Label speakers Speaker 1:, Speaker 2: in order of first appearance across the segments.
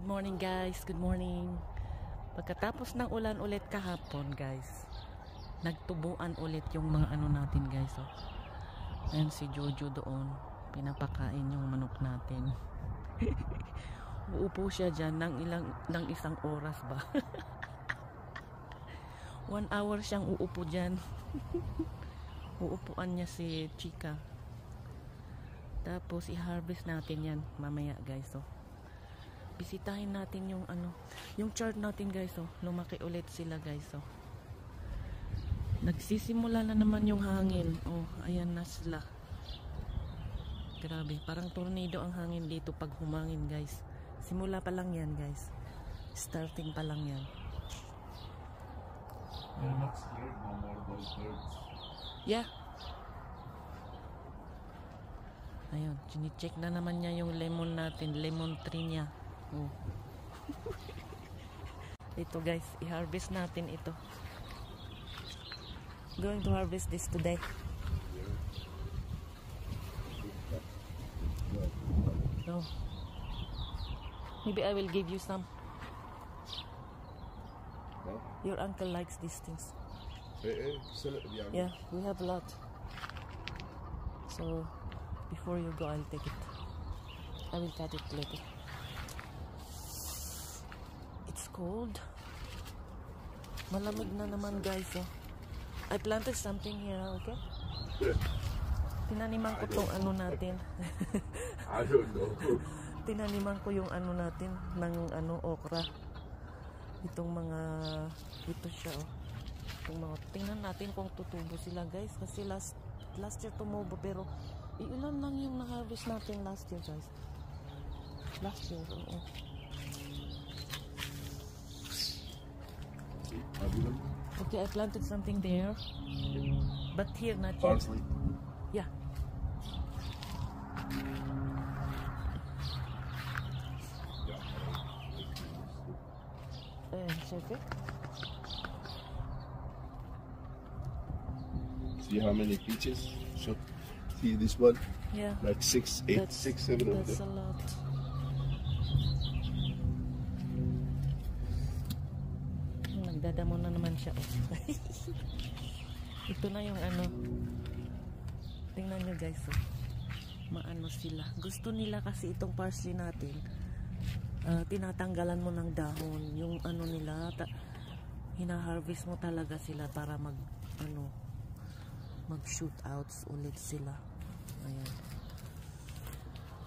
Speaker 1: morning guys, good morning. Pagkatapos ng ulan ulit kahapon guys, nagtubuan ulit yung mga ano natin guys. Oh. Ayan si Jojo doon, pinapakain yung manok natin. Uupo siya dyan ng isang oras ba. 1 hour siyang uupo dyan. Uupuan niya si Chika. Tapos i-harvest natin yan mamaya guys. Oh. Bisitahin natin yung ano, yung chart natin guys. Oh. Lumaki ulit sila guys. Oh. Nagsisimula na naman yung hangin. Oh, ayan na sila. Grabe, parang tornado ang hangin dito pag humangin guys. Simula pa lang yan guys. Starting pa lang yan.
Speaker 2: They're not scared no more, those birds.
Speaker 1: Yeah. Ayun, chine-check na naman niya yung lemon natin, lemon tree niya. Oh. Ito guys, i-harvest natin ito. Going to harvest this today. No. Maybe I will give you some.
Speaker 2: No?
Speaker 1: Your uncle likes these things.
Speaker 2: Sell it to the
Speaker 1: Yeah, we have a lot. So, before you go, I'll take it. I will cut it later. It's cold. Malamig na naman guys. Oh. I planted something here, okay? Tinaniman ko tong ano natin.
Speaker 2: I don't know.
Speaker 1: Tinaniman ko yung ano natin ng ano okra. Itong mga ito siya oh. Itong mga tingnan natin kung tutubo sila guys kasi last year tumubo pero ilan lang yung na-harvest natin last year guys. Last year, oo. Okay, I planted something there. But here not yet.
Speaker 2: Parsley.
Speaker 1: Yeah. Check it.
Speaker 2: See how many peaches? So, see this one?
Speaker 1: Yeah.
Speaker 2: Like 6, 8, 6, 7 of
Speaker 1: That's a
Speaker 2: them.
Speaker 1: lot. Nagdadamo na naman siya. Ito na yung ano. Tingnan nyo guys. Oh. Maano sila. Gusto nila kasi itong parsley natin. Tinatanggalan mo ng dahon. Yung ano nila. Hina-harvest mo talaga sila para mag shoot outs ulit sila. Ayan.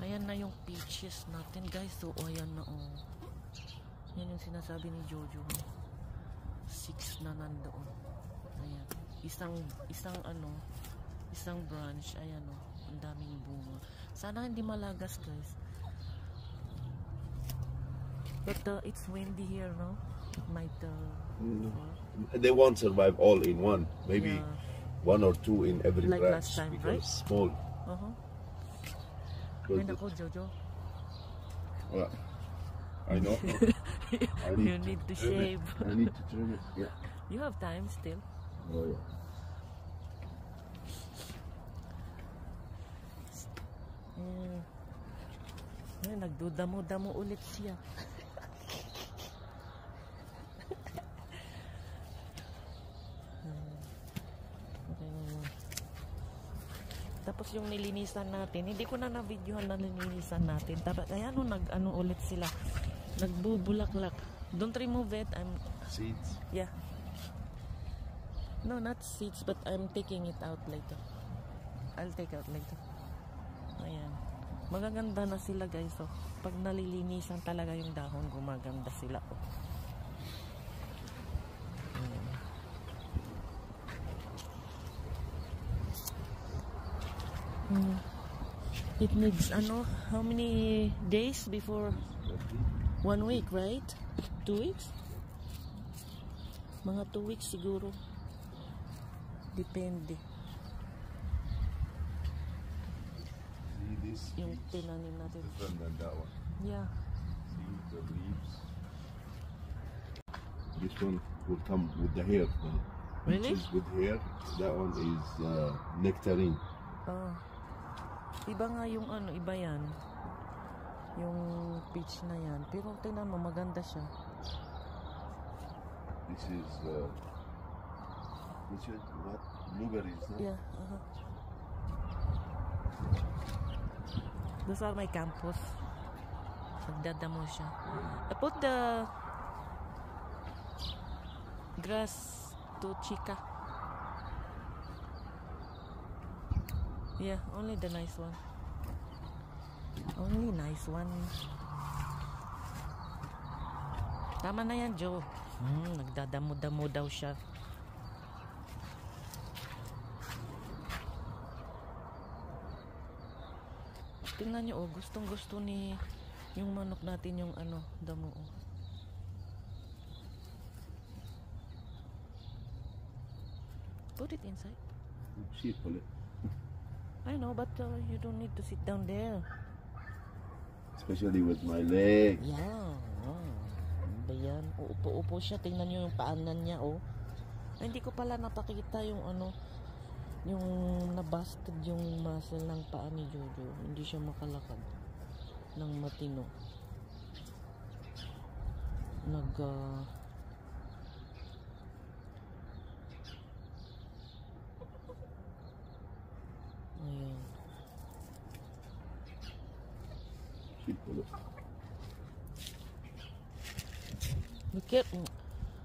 Speaker 1: Ayan na yung peaches natin guys. So ayan na oh. Yan yung sinasabi ni Jojo. 6 na nandoon. Ayan. Isang branch. Ayan oh. Ang daming bunga. Sana hindi malagas guys. But it's windy here, no? It might
Speaker 2: They won't survive all in one. Maybe
Speaker 1: yeah.
Speaker 2: 1 or 2 in every
Speaker 1: Like
Speaker 2: branch
Speaker 1: last time,
Speaker 2: because
Speaker 1: right?
Speaker 2: small.
Speaker 1: Ay nako, Jojo.
Speaker 2: Well, I know.
Speaker 1: You need to shave.
Speaker 2: I need to trim it. Yeah.
Speaker 1: You have time still.
Speaker 2: Oh yeah.
Speaker 1: Ay, nagdudamo-damo ulit siya. Tapos yung nilinisan natin, hindi ko na na-videohan na nilinisan natin. Tapos ayan o, nag-ano ulit sila. Nagbubulaklak. Don't remove it.
Speaker 2: Seeds?
Speaker 1: Yeah. No, not seeds, but I'm taking it out later. I'll take out later. Ayan. Magaganda na sila guys. Oh. Pag nalilinisan talaga yung dahon, gumaganda sila. Oh. It needs how many days before 1 week, right? 2 weeks? Mga 2 weeks siguro. Depende.
Speaker 2: See this?
Speaker 1: Yung tinanim natin.
Speaker 2: Different than that one.
Speaker 1: Yeah.
Speaker 2: See the leaves? This one will come with the hair.
Speaker 1: Really?
Speaker 2: Which is with hair. That one is nectarine.
Speaker 1: Oh. Iba nga yung iba yan. yung peach na yan. Pero tingnan mo, maganda siya.
Speaker 2: This is what? Blueberries, no?
Speaker 1: Yeah, Those are my campus. Nagdadamo siya. I put the grass to Chica. Yeah, only the nice one. Only nice one. Tama na yan, Joe. Nagdadamo-damo daw siya. Tingnan nyo, gustong gusto ni yung manok natin yung damo. Put it inside.
Speaker 2: Sheep, ulit.
Speaker 1: I know, but you don't need to sit down there.
Speaker 2: Especially with my leg.
Speaker 1: Yeah. Ano ba yan? Uupo-upo siya. Tingnan nyo yung paanan niya, Ay, hindi ko pala napakita yung yung nabasted yung muscle ng paa ni Jojo. Hindi siya makalakad ng matino. Ayan.
Speaker 2: Sheep, ulit.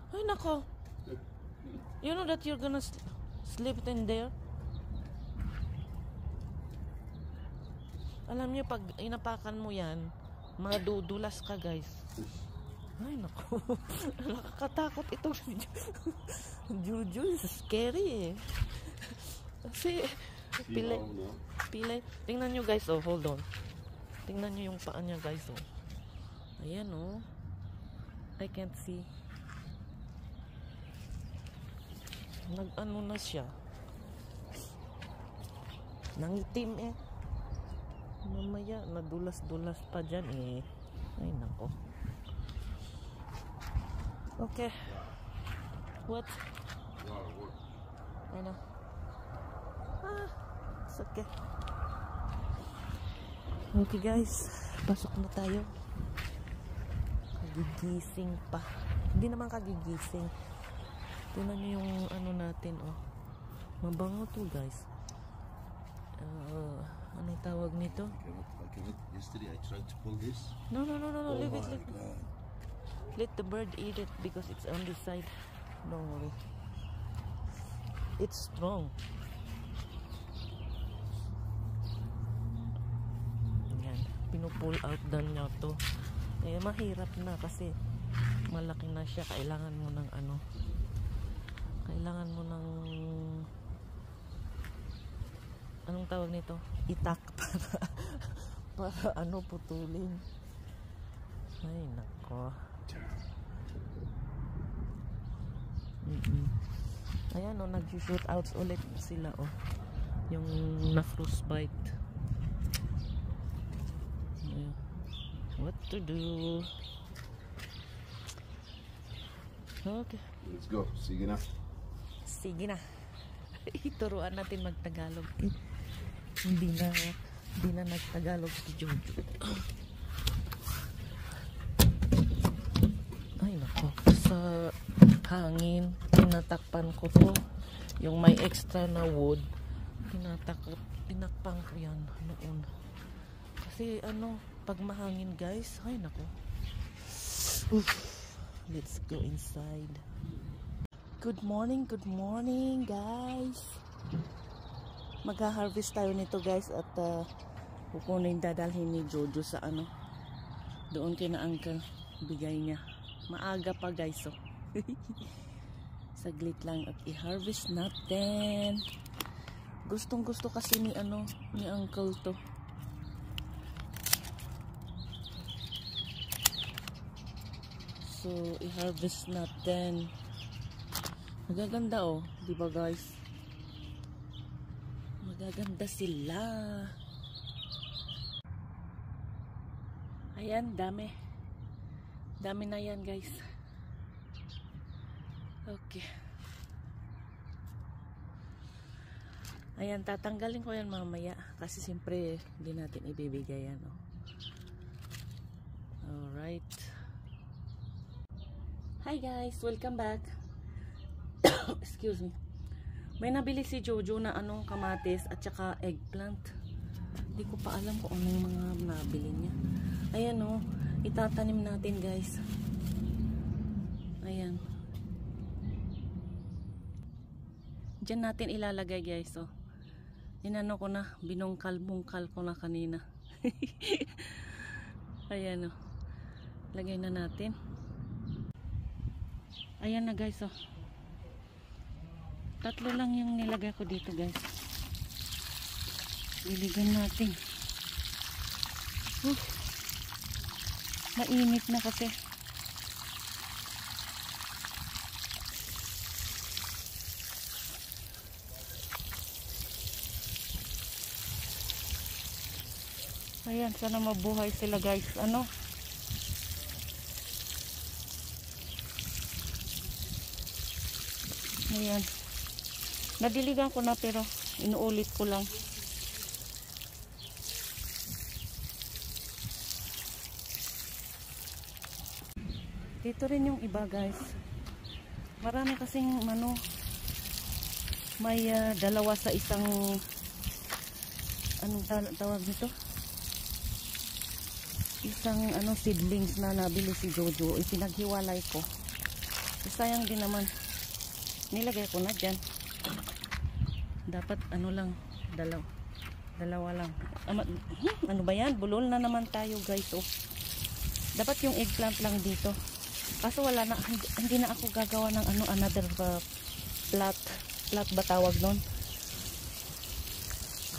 Speaker 1: Ay, nako. You know that you're gonna sleep in there? Alam niyo, pag inapakan mo yan, madudulas ka, guys. Ay, nako. Nakakatakot ito. Juju is scary, Kasi, pilay. Tingnan nyo, guys, hold on. Tingnan nyo yung paa niya, guys, Ayan, I can't see. Nag-ano na siya. Nangitim, Mamaya, nadulas-dulas pa dyan, Ay, nako. Okay. What? Ano? It's okay. Okay, guys. Pasok na tayo. Kagigising pa. Hindi naman kagigising. Tingnan nyo yung natin, Mabango to, guys. Anong tawag nito?
Speaker 2: Yesterday I tried to pull this.
Speaker 1: No. Leave it.
Speaker 2: God.
Speaker 1: Let the bird eat it because it's on this side. Don't worry. It's strong. Yan. Pinupull out down niya to. Mahirap na kasi malaki na siya. Kailangan mo ng Kailangan mo ng anong tawag nito? Itak para putulin. Ay, nako. Ayan, nag-shoot outs ulit sila, yung na-frostbite. What to do? Okay.
Speaker 2: Let's go. Sige na.
Speaker 1: Sige na. Ituruan natin mag-Tagalog. Hindi na nag-Tagalog si Jojo. Ay, nako. Sa hangin, tinatakpan ko to. Yung may extra na wood, tinakpan ko yan noon. Kasi pag mahangin, guys, ay, nako. Let's go inside. Good morning, guys. Mag-harvest tayo nito, guys, at kukunin dadalhin ni Jojo sa doon kina uncle, bigay niya. Maaga pa, guys, saglit lang at i-harvest natin. Gustong gusto kasi ni uncle to. So i-harvest natin. Magaganda, di ba, guys? Magaganda sila. Ayan, dami na yan, guys. Okay. Ayan, tatanggalin ko yan mamaya kasi siyempre hindi natin ibibigay yan, Alright. Hi guys, welcome back. Excuse me. May nabili si Jojo na kamatis at saka eggplant. Hindi ko pa alam kung ano yung mga nabili niya. Ayan o, itatanim natin guys. Ayan. Diyan natin ilalagay guys o. Inano ko na, binungkal-bungkal ko na kanina. Ayan o. Lagay na natin. Ayan na guys o. Tatlo lang yung nilagay ko dito guys. Liligan natin. Mainit na kasi. Ayan, sana mabuhay sila guys. Ayan. Nadiligan ko na pero inuulit ko lang. Dito rin yung iba guys. Marami kasing may dalawa sa isang anong tawag nito? Isang seedlings na nabili si Jojo. Ipinaghiwalay ko. Sayang din naman. Nilagay ko na dyan. Dapat lang, dalawa lang. Ano ba yan? Bulol na naman tayo guys. Dapat yung eggplant lang dito. Kaso wala na, hindi na ako gagawa ng another plot ba tawag nun?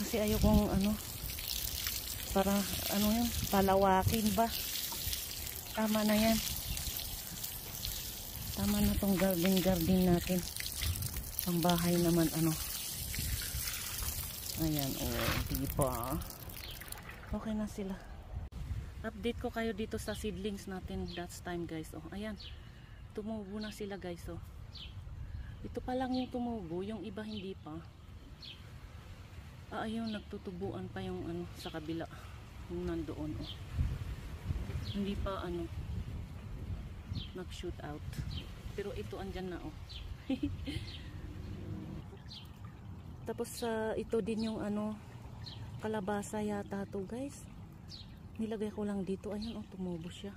Speaker 1: Kasi ayokong para yun, palawakin ba? Tama na yan. Tama na tong garden natin. Ang bahay naman ayan, diba? Okay na sila. Update ko kayo dito sa seedlings natin last time guys. Ayan, tumubo na sila guys. Ito pa lang yung tumubo, yung iba hindi pa. Ayun, nagtutubuan pa yung sa kabila. Yung nandoon. Hindi pa nag-shoot out. Pero ito andyan na Tapos ito din yung kalabasa yata to guys. Nilagay ko lang dito. Ayan tumubo siya.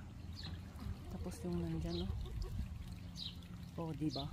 Speaker 1: Tapos yung nandyan diba?